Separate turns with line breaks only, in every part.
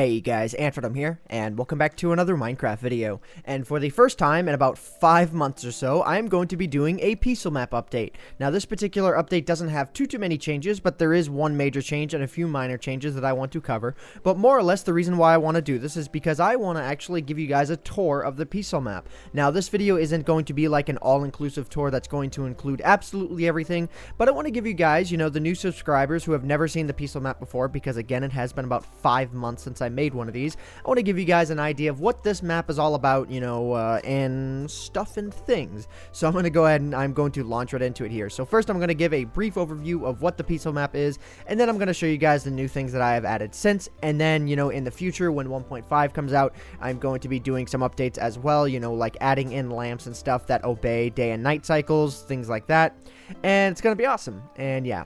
Hey guys, AntVenom here, and welcome back to another Minecraft video. And for the first time in about 5 months or so, I am going to be doing a pixel map update. Now this particular update doesn't have too many changes, but there is one major change and a few minor changes that I want to cover. But more or less the reason why I want to do this is because I want to actually give you guys a tour of the pixel map. Now this video isn't going to be like an all-inclusive tour that's going to include absolutely everything, but I want to give you guys, the new subscribers who have never seen the pixel map before, because again it has been about 5 months since I made one of these. I want to give you guys an idea of what this map is all about, and stuff and things. So I'm going to go ahead and I'm going to launch right into it here. So first I'm going to give a brief overview of what the pixel map is, and then I'm going to show you guys the new things that I have added since, and then, in the future when 1.5 comes out, I'm going to be doing some updates as well, like adding in lamps and stuff that obey day and night cycles, things like that, and it's going to be awesome, and yeah.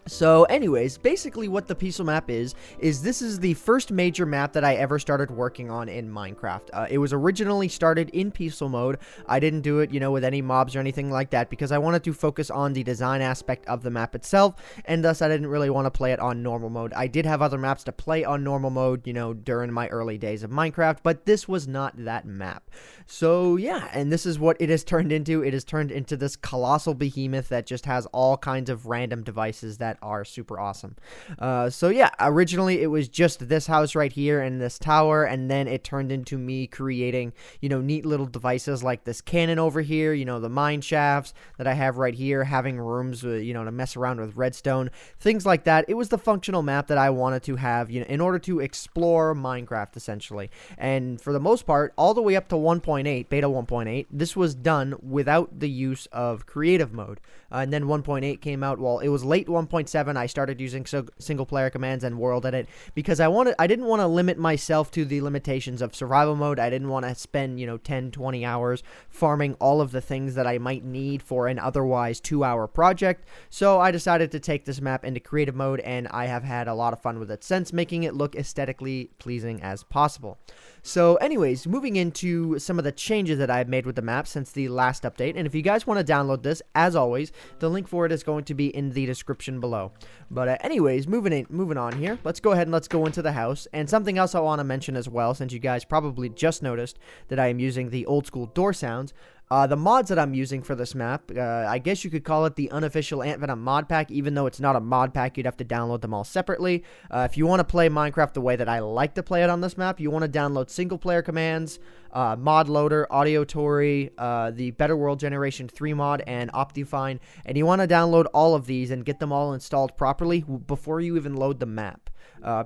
So anyways, basically what the pixel map is this is the first major map that I ever started working on in Minecraft. It was originally started in pixel mode. I didn't do it, with any mobs or anything like that, because I wanted to focus on the design aspect of the map itself, and thus I didn't really want to play it on normal mode. I did have other maps to play on normal mode, during my early days of Minecraft, but this was not that map. So yeah, and this is what it has turned into. It has turned into this colossal behemoth that just has all kinds of random devices that are super awesome. So yeah, originally it was just this house right here and this tower, and then it turned into me creating, neat little devices like this cannon over here, the mine shafts that I have right here, having rooms, to mess around with redstone, things like that. It was the functional map that I wanted to have, in order to explore Minecraft essentially. And for the most part, all the way up to 1.8, beta 1.8, this was done without the use of creative mode. And then 1.8 came out. Well, it was late 1.7. I started using single player commands and world edit because I didn't want to limit myself to the limitations of survival mode. I didn't want to spend 10 20 hours farming all of the things that I might need for an otherwise 2-hour project. So I decided to take this map into creative mode, and I have had a lot of fun with it since, making it look aesthetically pleasing as possible. So anyways, moving into some of the changes that I've made with the map since the last update, and if you guys want to download this, as always, the link for it is going to be in the description below. But anyways, moving on here, let's go ahead and let's go into the house. And something else I want to mention as well, since you guys probably just noticed that I am using the old school door sounds. The mods that I'm using for this map, I guess you could call it the unofficial AntVenom mod pack. Even though it's not a mod pack, you'd have to download them all separately. If you want to play Minecraft the way that I like to play it on this map, you want to download single player commands, mod loader, audio Tori, the Better World Generation 3 mod, and Optifine. And you want to download all of these and get them all installed properly before you even load the map.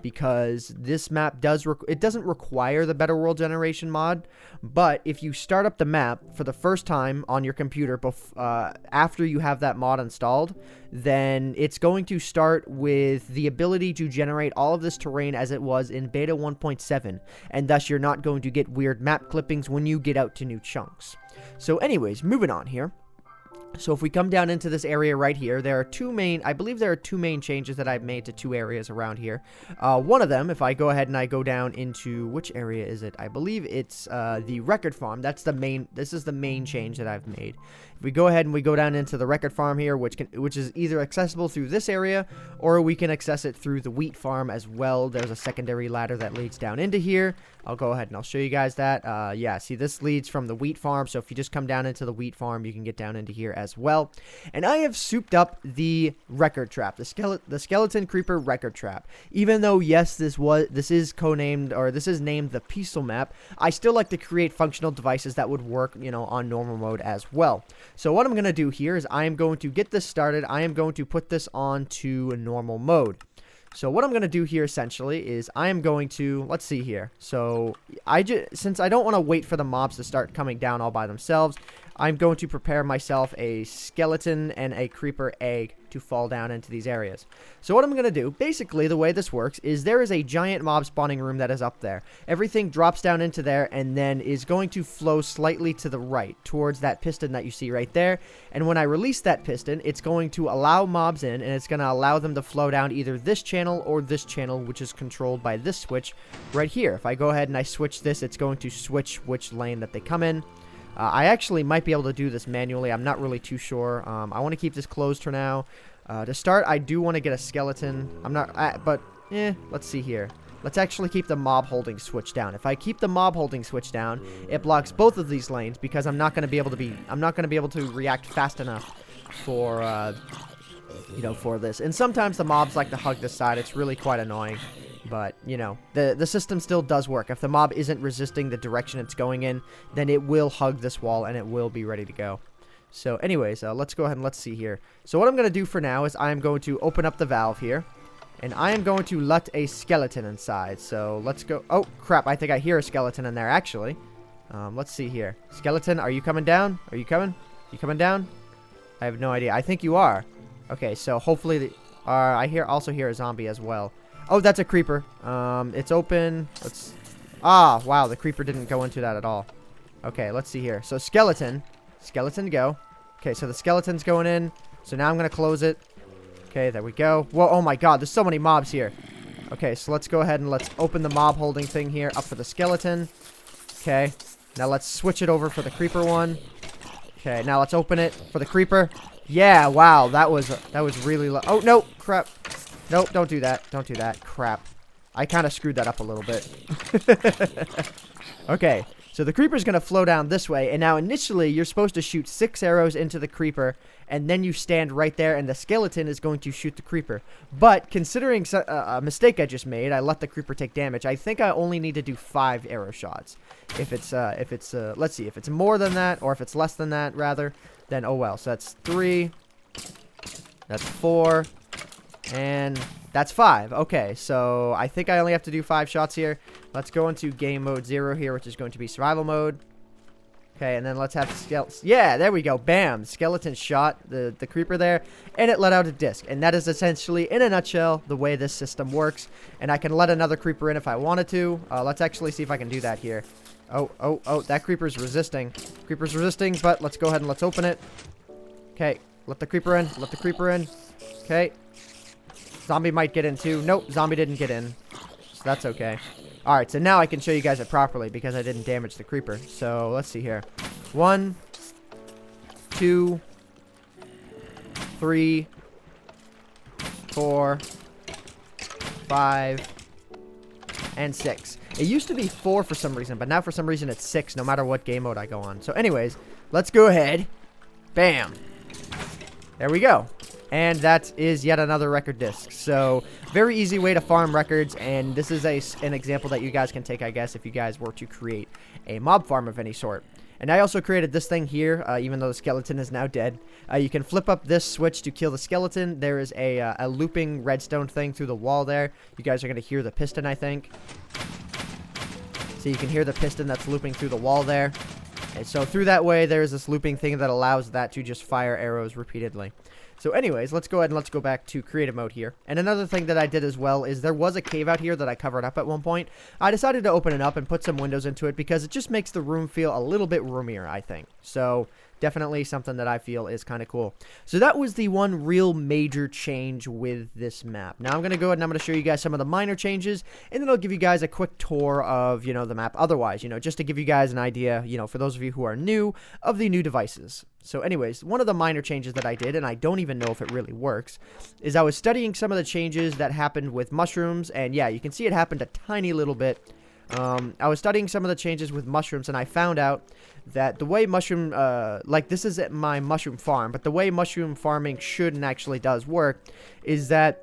Because this map doesn't require the Better World Generation mod, but if you start up the map for the first time on your computer after you have that mod installed, then it's going to start with the ability to generate all of this terrain as it was in beta 1.7, and thus you're not going to get weird map clippings when you get out to new chunks. So anyways, moving on here. So if we come down into this area right here, I believe there are two main changes that I've made to two areas around here. One of them, if I go ahead and I go down into, which area is it? I believe it's the record farm. This is the main change that I've made. If we go ahead and we go down into the record farm here, which is either accessible through this area, or we can access it through the wheat farm as well. There's a secondary ladder that leads down into here. I'll go ahead and I'll show you guys that. Yeah, see, this leads from the wheat farm, so if you just come down into the wheat farm, you can get down into here as well. And I have souped up the record trap, the skeleton creeper record trap. Even though, yes, this is named the pixel map, I still like to create functional devices that would work, on normal mode as well. So what I'm going to do here is I am going to get this started. I am going to put this onto normal mode. So what I'm going to do here essentially is I am going to, let's see here. So since I don't want to wait for the mobs to start coming down all by themselves, I'm going to prepare myself a skeleton and a creeper egg to fall down into these areas. So what I'm going to do, basically the way this works, is there is a giant mob spawning room that is up there. Everything drops down into there and then is going to flow slightly to the right towards that piston that you see right there. And when I release that piston, it's going to allow mobs in, and it's going to allow them to flow down either this channel or this channel, which is controlled by this switch right here. If I go ahead and I switch this, it's going to switch which lane that they come in. I actually might be able to do this manually. I'm not really too sure. I want to keep this closed for now. To start, I do want to get a skeleton. I'm not, but let's see here. let's actually keep the mob holding switch down. If I keep the mob holding switch down, it blocks both of these lanes because I'm not going to be able to react fast enough for, you know, for this. And sometimes the mobs like to hug this side. It's really quite annoying. But, you know, the system still does work. If the mob isn't resisting the direction it's going in, then it will hug this wall and it will be ready to go. So anyways, let's go ahead and let's see here. So what I'm going to do for now is I'm going to open up the valve here. And I am going to let a skeleton inside. So let's go. Oh, crap. I think I hear a skeleton in there, actually. Let's see here. Skeleton, are you coming down? Are you coming? You coming down? I have no idea. I think you are. Okay, so hopefully I also hear a zombie as well. Oh, that's a creeper. It's open. Ah, wow, the creeper didn't go into that at all. Okay, let's see here. So skeleton go. Okay, so the skeleton's going in. So now I'm going to close it. Okay, there we go. Whoa, oh my god, there's so many mobs here. Okay, so let's go ahead and let's open the mob holding thing here up for the skeleton. Okay, now let's switch it over for the creeper one. Okay, now let's open it for the creeper. Yeah, wow, that was really low. Oh, no, crap. Nope, don't do that. Don't do that. Crap. I kind of screwed that up a little bit. Okay, so the creeper's going to flow down this way. And now initially, you're supposed to shoot 6 arrows into the creeper. And then you stand right there, and the skeleton is going to shoot the creeper. But considering a mistake I just made, I let the creeper take damage. I think I only need to do 5 arrow shots. If it's let's see, if it's more than that, or if it's less than that, rather, then oh well. So that's 3. That's 4. And that's 5. Okay, so I think I only have to do 5 shots here. Let's go into game mode 0 here, which is going to be survival mode. Okay, and then let's have skeleton. Yeah, there we go. Bam. Skeleton shot the creeper there, and it let out a disc. And that is essentially, in a nutshell, the way this system works. And I can let another creeper in if I wanted to. Let's actually see if I can do that here. Oh, that creeper's resisting. Creeper's resisting, but let's go ahead and let's open it. Okay, let the creeper in. Let the creeper in. Okay. Zombie might get in too. Nope, zombie didn't get in. So that's okay. Alright, so now I can show you guys it properly because I didn't damage the creeper. So let's see here. 1, 2, 3, 4, 5, and 6. It used to be 4 for some reason, but now for some reason it's 6 no matter what game mode I go on. So anyways, let's go ahead. Bam. There we go. And that is yet another record disc. So, very easy way to farm records, and this is an example that you guys can take, I guess, if you guys were to create a mob farm of any sort. And I also created this thing here, even though the skeleton is now dead. You can flip up this switch to kill the skeleton. There is a looping redstone thing through the wall there. You guys are going to hear the piston, I think. So you can hear the piston that's looping through the wall there. And so through that way, there's this looping thing that allows that to just fire arrows repeatedly. So anyways, let's go ahead and let's go back to creative mode here. And another thing that I did as well is there was a cave out here that I covered up at one point. I decided to open it up and put some windows into it because it just makes the room feel a little bit roomier, I think. So definitely something that I feel is kind of cool. So that was the one real major change with this map. Now I'm going to go ahead and I'm going to show you guys some of the minor changes, and then I'll give you guys a quick tour of, you know, the map otherwise, you know, just to give you guys an idea, you know, for those of you who are new, of the new devices. So anyways, one of the minor changes that I did, and I don't even know if it really works, is I was studying some of the changes that happened with mushrooms, and yeah, you can see it happened a tiny little bit. I was studying some of the changes with mushrooms, and I found out that the way mushroom, like this is at my mushroom farm, but the way mushroom farming should and actually does work is that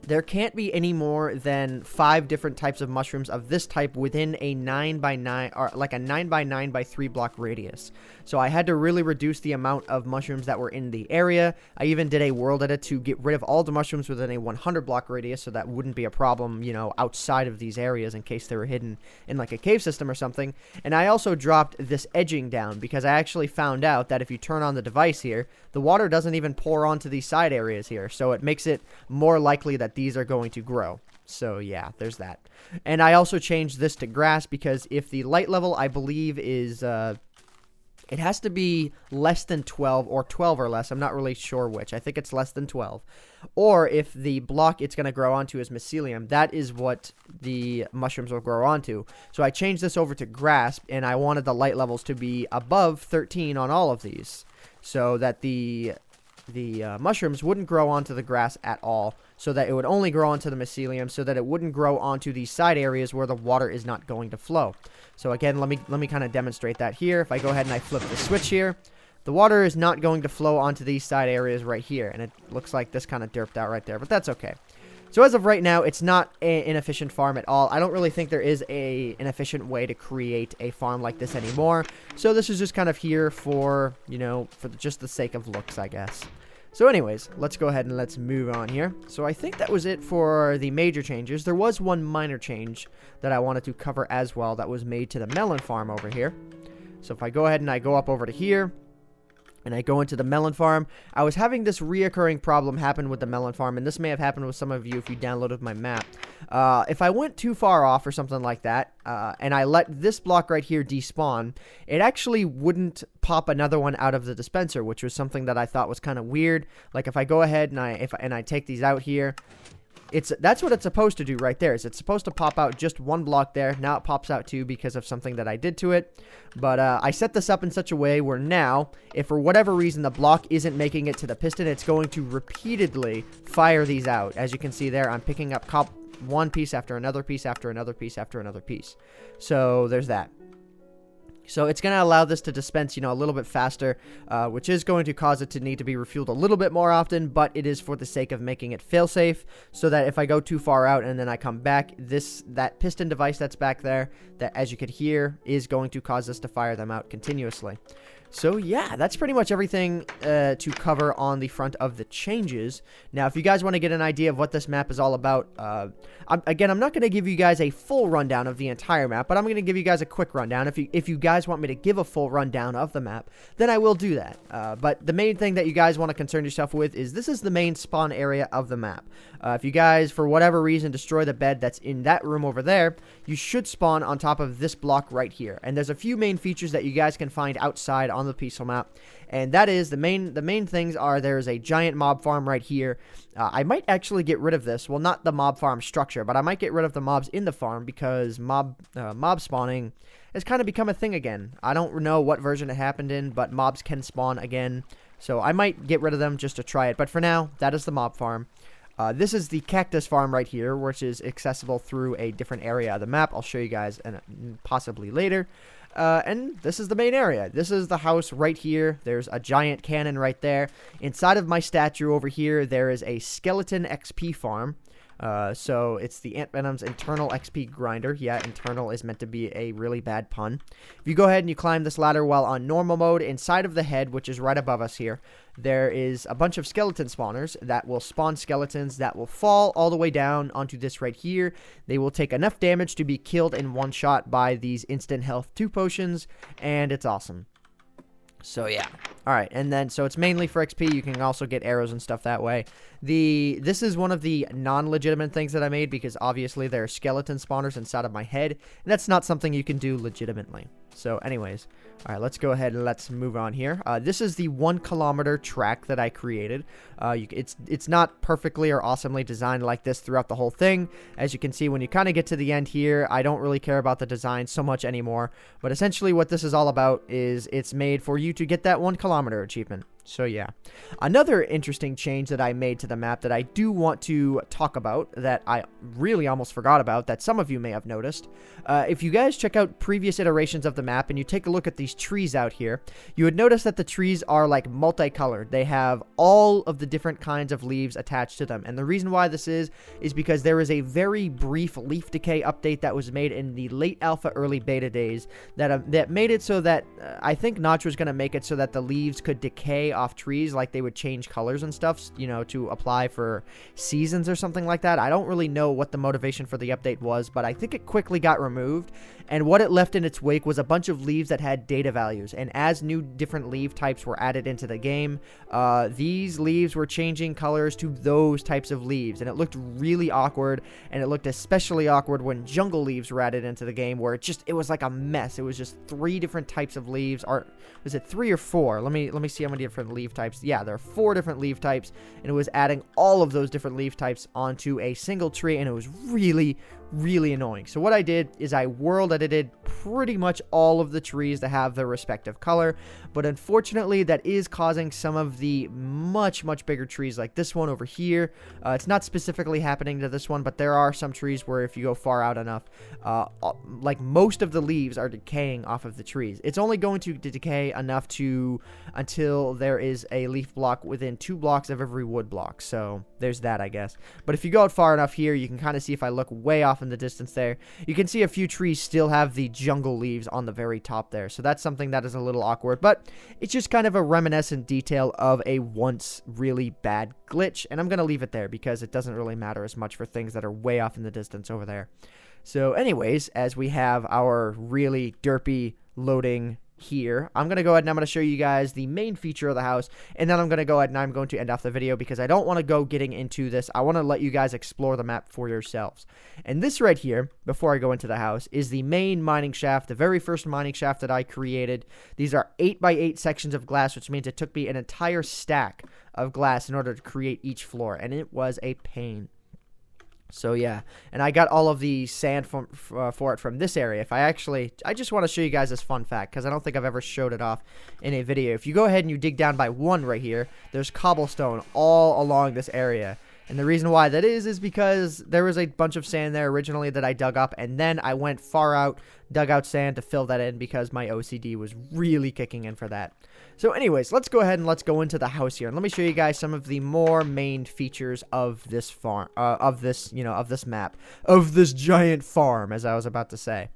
there can't be any more than 5 different types of mushrooms of this type within a 9x9 or like a 9x9x3 block radius. So I had to really reduce the amount of mushrooms that were in the area. I even did a world edit to get rid of all the mushrooms within a 100 block radius, so that wouldn't be a problem, you know, outside of these areas in case they were hidden in like a cave system or something. And I also dropped this edging down because I actually found out that if you turn on the device here, the water doesn't even pour onto these side areas here. So it makes it more likely that these are going to grow. So yeah, there's that. And I also changed this to grass because if the light level, I believe, is it has to be less than 12 or 12 or less. I'm not really sure which. I think it's less than 12. Or if the block it's going to grow onto is mycelium, that is what the mushrooms will grow onto. So I changed this over to grass, and I wanted the light levels to be above 13 on all of these, so that the mushrooms wouldn't grow onto the grass at all, so that it would only grow onto the mycelium, so that it wouldn't grow onto these side areas where the water is not going to flow. So again, let me kind of demonstrate that here. If I go ahead and I flip the switch here, the water is not going to flow onto these side areas right here, and it looks like this kind of derped out right there, but that's okay. So as of right now, it's not an inefficient farm at all. I don't really think there is an efficient way to create a farm like this anymore. So this is just kind of here for, you know, for just the sake of looks, I guess. So anyways, let's go ahead and let's move on here. So I think that was it for the major changes. There was one minor change that I wanted to cover as well that was made to the Melon Farm over here. So if I go ahead and I go up over to here, and I go into the Melon Farm, I was having this reoccurring problem happen with the Melon Farm, and this may have happened with some of you if you downloaded my map. If I went too far off or something like that, and I let this block right here despawn, it actually wouldn't pop another one out of the dispenser, which was something that I thought was kind of weird. Like if I go ahead and I take these out here, that's what it's supposed to do right there. Is it's supposed to pop out just one block there. Now it pops out two because of something that I did to it. But I set this up in such a way where now, if for whatever reason the block isn't making it to the piston, it's going to repeatedly fire these out. As you can see there, I'm picking up one piece after another piece after another piece after another piece. So there's that. So it's going to allow this to dispense, you know, a little bit faster, which is going to cause it to need to be refueled a little bit more often, but it is for the sake of making it fail-safe, so that if I go too far out and then I come back, that piston device that's back there, that as you could hear, is going to cause us to fire them out continuously. So yeah, that's pretty much everything to cover on the front of the changes. Now, if you guys want to get an idea of what this map is all about, I'm not going to give you guys a full rundown of the entire map, but I'm going to give you guys a quick rundown. If you guys want me to give a full rundown of the map, then I will do that. But the main thing that you guys want to concern yourself with is this is the main spawn area of the map. If you guys, for whatever reason, destroy the bed that's in that room over there, you should spawn on top of this block right here. And there's a few main features that you guys can find outside on the peaceful map, and that is the main things are there's a giant mob farm right here. I might actually get rid of this. Well, not the mob farm structure, but I might get rid of the mobs in the farm because mob spawning has kind of become a thing again. I don't know what version it happened in, but mobs can spawn again, so I might get rid of them just to try it. But for now, that is the mob farm. This is the Cactus Farm right here, which is accessible through a different area of the map. I'll show you guys possibly later. And this is the main area. This is the house right here. There's a giant cannon right there. Inside of my statue over here, there is a skeleton XP farm. So it's the AntVenom's internal XP grinder. Yeah, internal is meant to be a really bad pun. If you go ahead and you climb this ladder while on normal mode, inside of the head, which is right above us here, there is a bunch of skeleton spawners that will spawn skeletons that will fall all the way down onto this right here. They will take enough damage to be killed in one shot by these instant health 2 potions, and it's awesome. So yeah. Alright, and then, so it's mainly for XP. You can also get arrows and stuff that way. This is one of the non-legitimate things that I made because obviously there are skeleton spawners inside of my head, and that's not something you can do legitimately. So anyways, alright, let's go ahead and let's move on here. This is the 1 kilometer track that I created. It's not perfectly or awesomely designed like this throughout the whole thing. As you can see, when you kind of get to the end here, I don't really care about the design so much anymore. But essentially what this is all about is it's made for you to get that 1 kilometer achievement. So yeah. Another interesting change that I made to the map that I do want to talk about, that I really almost forgot about, that some of you may have noticed. If you guys check out previous iterations of the map and you take a look at these trees out here, you would notice that the trees are like multicolored. They have all of the different kinds of leaves attached to them. And the reason why this is because there is a very brief leaf decay update that was made in the late alpha, early beta days that made it so that I think Notch was going to make it so that the leaves could decay off trees, like they would change colors and stuff, you know, to apply for seasons or something like that. I don't really know what the motivation for the update was, but I think it quickly got removed, and what it left in its wake was a bunch of leaves that had data values. And as new different leaf types were added into the game, these leaves were changing colors to those types of leaves, and it looked really awkward. And it looked especially awkward when jungle leaves were added into the game, where it was like a mess. It was just 3 different types of leaves, or was it 3 or 4? Let me see how many different leaf types. Yeah, there are 4 different leaf types, and it was adding all of those different leaf types onto a single tree, and it was really, really annoying. So what I did is I world edited pretty much all of the trees to have their respective color, but unfortunately that is causing some of the much bigger trees like this one over here. It's not specifically happening to this one, but there are some trees where if you go far out enough, like most of the leaves are decaying off of the trees. It's only going to decay enough until there is a leaf block within 2 blocks of every wood block. So there's that, I guess. But if you go out far enough here, you can kind of see, if I look way off in the distance there, you can see a few trees still have the jungle leaves on the very top there. So that's something that is a little awkward, but it's just kind of a reminiscent detail of a once really bad glitch. And I'm going to leave it there because it doesn't really matter as much for things that are way off in the distance over there. So anyways, as we have our really derpy loading here, I'm going to go ahead and I'm going to show you guys the main feature of the house, and then I'm going to go ahead and I'm going to end off the video because I don't want to go getting into this. I want to let you guys explore the map for yourselves. And this right here, before I go into the house, is the main mining shaft, the very first mining shaft that I created. These are 8x8 sections of glass, which means it took me an entire stack of glass in order to create each floor, and it was a pain. So yeah, and I got all of the sand for it from this area. I just want to show you guys this fun fact because I don't think I've ever showed it off in a video. If you go ahead and you dig down by 1 right here, there's cobblestone all along this area. And the reason why that is because there was a bunch of sand there originally that I dug up, and then I went far out, dug out sand to fill that in because my OCD was really kicking in for that. So anyways, let's go ahead and let's go into the house here, and let me show you guys some of the more main features of this farm, of this map, of this giant farm, as I was about to say.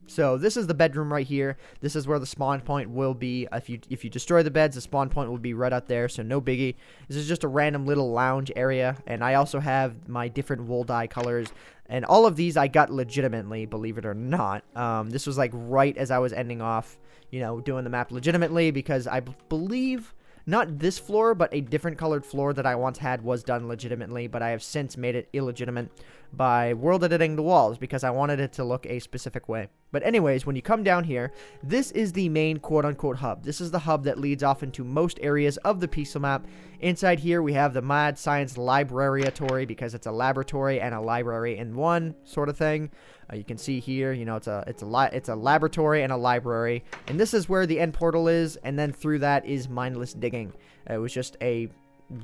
So this is the bedroom right here. This is where the spawn point will be. If you destroy the beds, the spawn point will be right out there, so no biggie. This is just a random little lounge area, and I also have my different wool dye colors. And all of these I got legitimately, believe it or not. This was like right as I was ending off, doing the map legitimately, because I believe not this floor, but a different colored floor that I once had was done legitimately, but I have since made it illegitimate by world editing the walls because I wanted it to look a specific way. But anyways, when you come down here, this is the main quote-unquote hub. This is the hub that leads off into most areas of the pixel map. Inside here, we have the Mad Science Librariatory because it's a laboratory and a library in one sort of thing. You can see here, it's a laboratory and a library, and this is where the end portal is, and then through that is mindless digging. It was just a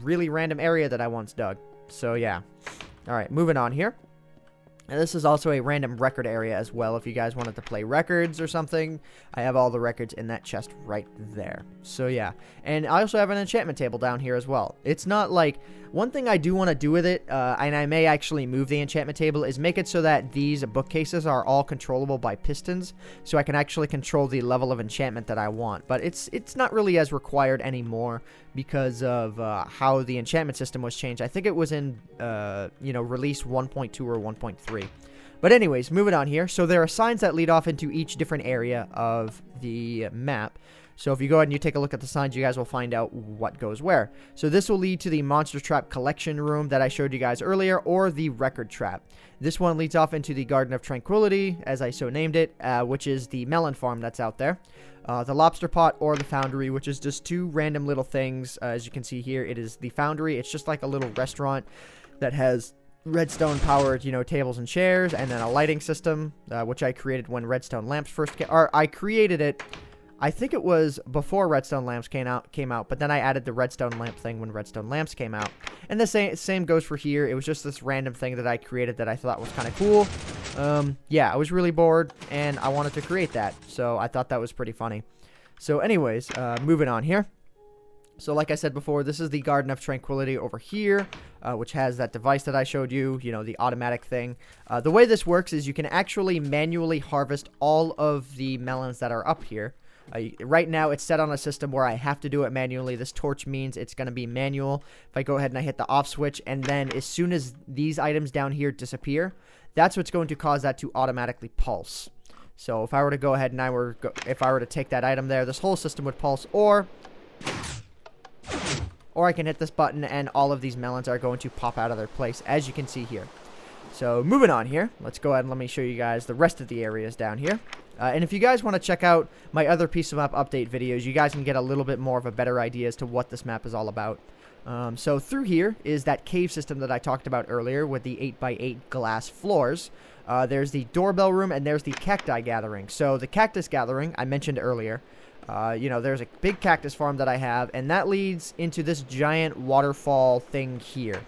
really random area that I once dug. So yeah. All right, moving on here. And this is also a random record area as well. If you guys wanted to play records or something, I have all the records in that chest right there. So yeah, and I also have an enchantment table down here as well. It's not like, one thing I do want to do with it, and I may actually move the enchantment table, is make it so that these bookcases are all controllable by pistons, so I can actually control the level of enchantment that I want. But it's not really as required anymore because of how the enchantment system was changed. I think it was in release 1.2 or 1.3. But anyways, moving on here. So there are signs that lead off into each different area of the map. So if you go ahead and you take a look at the signs, you guys will find out what goes where. So this will lead to the Monster Trap collection room that I showed you guys earlier, or the Record Trap. This one leads off into the Garden of Tranquility, as I so named it, which is the Melon Farm that's out there. The Lobster Pot or the Foundry, which is just 2 random little things. As you can see here, it is the Foundry. It's just like a little restaurant that has redstone powered, tables and chairs, and then a lighting system, which I created when redstone lamps first came, or I created it, I think it was before redstone lamps came out, but then I added the redstone lamp thing when redstone lamps came out. And the same goes for here. It was just this random thing that I created that I thought was kind of cool. Yeah, I was really bored, and I wanted to create that, so I thought that was pretty funny. So anyways, moving on here. So like I said before, this is the Garden of Tranquility over here, which has that device that I showed you, the automatic thing. The way this works is you can actually manually harvest all of the melons that are up here. Right now, it's set on a system where I have to do it manually. This torch means it's going to be manual. If I go ahead and I hit the off switch, and then as soon as these items down here disappear, that's what's going to cause that to automatically pulse. So if I were to go ahead and if I were to take that item there, this whole system would pulse, or I can hit this button and all of these melons are going to pop out of their place, as you can see here. So moving on here, let's go ahead and let me show you guys the rest of the areas down here. And if you guys want to check out my other piece of map update videos, you guys can get a little bit more of a better idea as to what this map is all about. So through here is that cave system that I talked about earlier with the 8x8 glass floors. There's the Doorbell Room, and there's the Cacti Gathering. So the Cactus Gathering, I mentioned earlier, there's a big cactus farm that I have, and that leads into this giant waterfall thing here.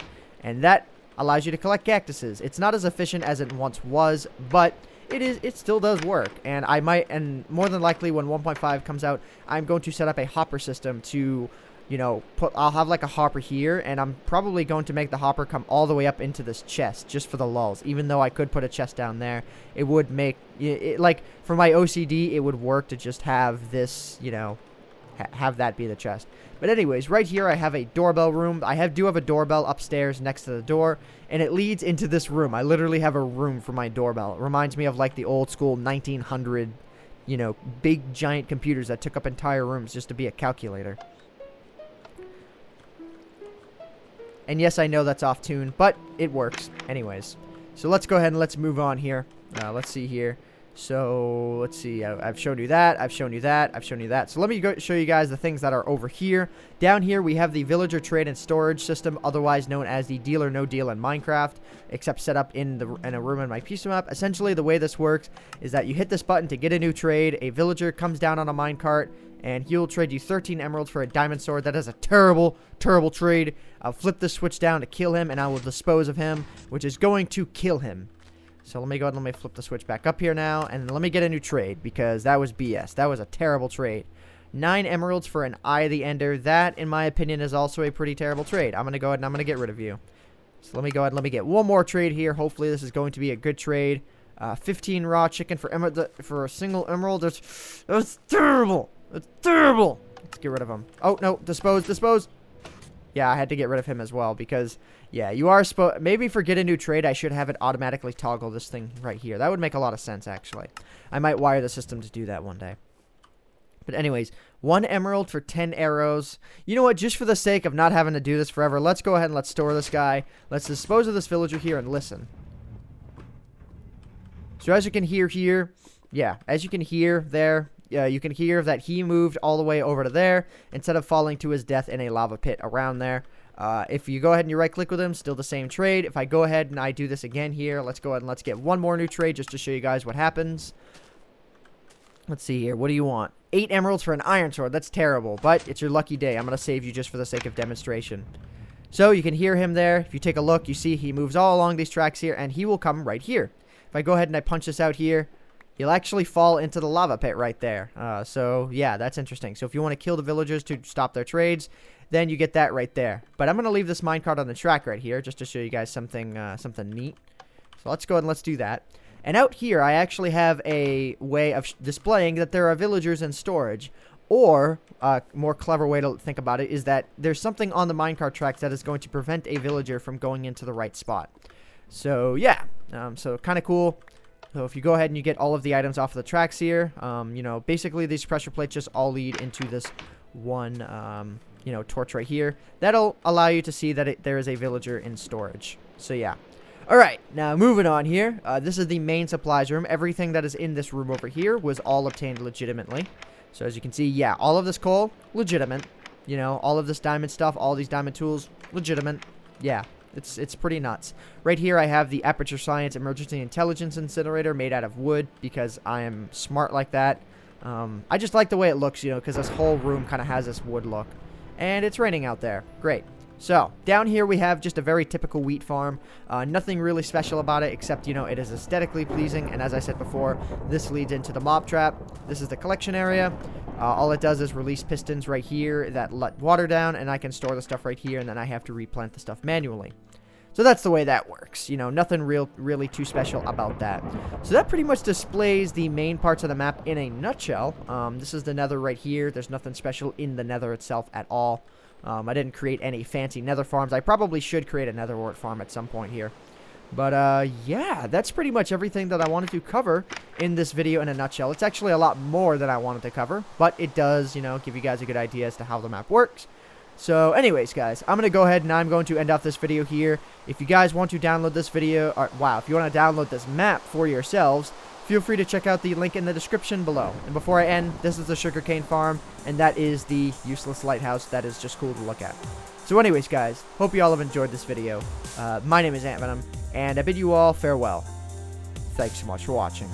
And that allows you to collect cactuses. It's not as efficient as it once was, but it still does work. And and more than likely when 1.5 comes out, I'm going to set up a hopper system to, I'll have like a hopper here, and I'm probably going to make the hopper come all the way up into this chest just for the lulls. Even though I could put a chest down there, it would make like for my OCD, it would work to just have this, have that be the chest. But anyways, right here I have a doorbell room. I do have a doorbell upstairs next to the door, and it leads into this room. I literally have a room for my doorbell. It reminds me of like the old school 1900, big giant computers that took up entire rooms just to be a calculator. And yes, I know that's off tune, but it works anyways. So let's go ahead and let's move on here. Let's see here. So let's see. I've shown you that. I've shown you that. I've shown you that. So let me go show you guys the things that are over here. Down here we have the villager trade and storage system, otherwise known as the deal or no deal in Minecraft, except set up in a room in my piece map. Essentially, the way this works is that you hit this button to get a new trade. A villager comes down on a minecart, and he'll trade you 13 emeralds for a diamond sword. That is a terrible, terrible trade. I'll flip the switch down to kill him, and I will dispose of him, which is going to kill him. So let me go ahead and let me flip the switch back up here now, and let me get a new trade, because that was BS. That was a terrible trade. 9 emeralds for an Eye of the Ender. That, in my opinion, is also a pretty terrible trade. I'm going to go ahead and I'm going to get rid of you. So let me go ahead and let me get one more trade here. Hopefully this is going to be a good trade. 15 raw chicken for a single emerald. That's terrible. That's terrible. Let's get rid of him. Oh, no. Dispose. Yeah, I had to get rid of him as well because, yeah, you are supposed... Maybe for get a new trade, I should have it automatically toggle this thing right here. That would make a lot of sense, actually. I might wire the system to do that one day. But anyways, 1 emerald for 10 arrows. You know what? Just for the sake of not having to do this forever, let's go ahead and let's store this guy. Let's dispose of this villager here and listen. So as you can hear here, yeah, as you can hear there... you can hear that he moved all the way over to there instead of falling to his death in a lava pit around there. If you go ahead and you right click with him, still the same trade. If I go ahead and I do this again here, let's go ahead and let's get one more new trade just to show you guys what happens. Let's see here. What do you want? 8 emeralds for an iron sword. That's terrible, but it's your lucky day. I'm going to save you just for the sake of demonstration. So you can hear him there. If you take a look, you see he moves all along these tracks here, and he will come right here. If I go ahead and I punch this out here, he'll actually fall into the lava pit right there. So, yeah, that's interesting. So if you want to kill the villagers to stop their trades, then you get that right there. But I'm going to leave this minecart on the track right here just to show you guys something something neat. So let's go ahead and let's do that. And out here, I actually have a way of displaying that there are villagers in storage. Or, a more clever way to think about it is that there's something on the minecart tracks that is going to prevent a villager from going into the right spot. So, yeah. So, kind of cool. So if you go ahead and you get all of the items off of the tracks here, basically these pressure plates just all lead into this one, torch right here. That'll allow you to see that there is a villager in storage. So yeah. Alright, now moving on here. This is the main supplies room. Everything that is in this room over here was all obtained legitimately. So as you can see, yeah, all of this coal, legitimate. All of this diamond stuff, all these diamond tools, legitimate. Yeah. It's pretty nuts. Right here I have the Aperture Science Emergency Intelligence Incinerator made out of wood because I am smart like that. I just like the way it looks, because this whole room kind of has this wood look. And it's raining out there. Great. So, down here we have just a very typical wheat farm. Nothing really special about it except, it is aesthetically pleasing. And as I said before, this leads into the mob trap. This is the collection area. All it does is release pistons right here that let water down, and I can store the stuff right here, and then I have to replant the stuff manually. So that's the way that works. Nothing really too special about that. So that pretty much displays the main parts of the map in a nutshell. This is the Nether right here. There's nothing special in the Nether itself at all. I didn't create any fancy Nether farms. I probably should create a Nether wart farm at some point here. But, yeah, that's pretty much everything that I wanted to cover in this video in a nutshell. It's actually a lot more than I wanted to cover, but it does, give you guys a good idea as to how the map works. So, anyways, guys, I'm going to go ahead and I'm going to end off this video here. If you guys want to download this video, or, wow, if you want to download this map for yourselves, feel free to check out the link in the description below. And before I end, this is the Sugarcane Farm, and that is the useless lighthouse that is just cool to look at. So anyways, guys, hope you all have enjoyed this video. My name is AntVenom, and I bid you all farewell. Thanks so much for watching.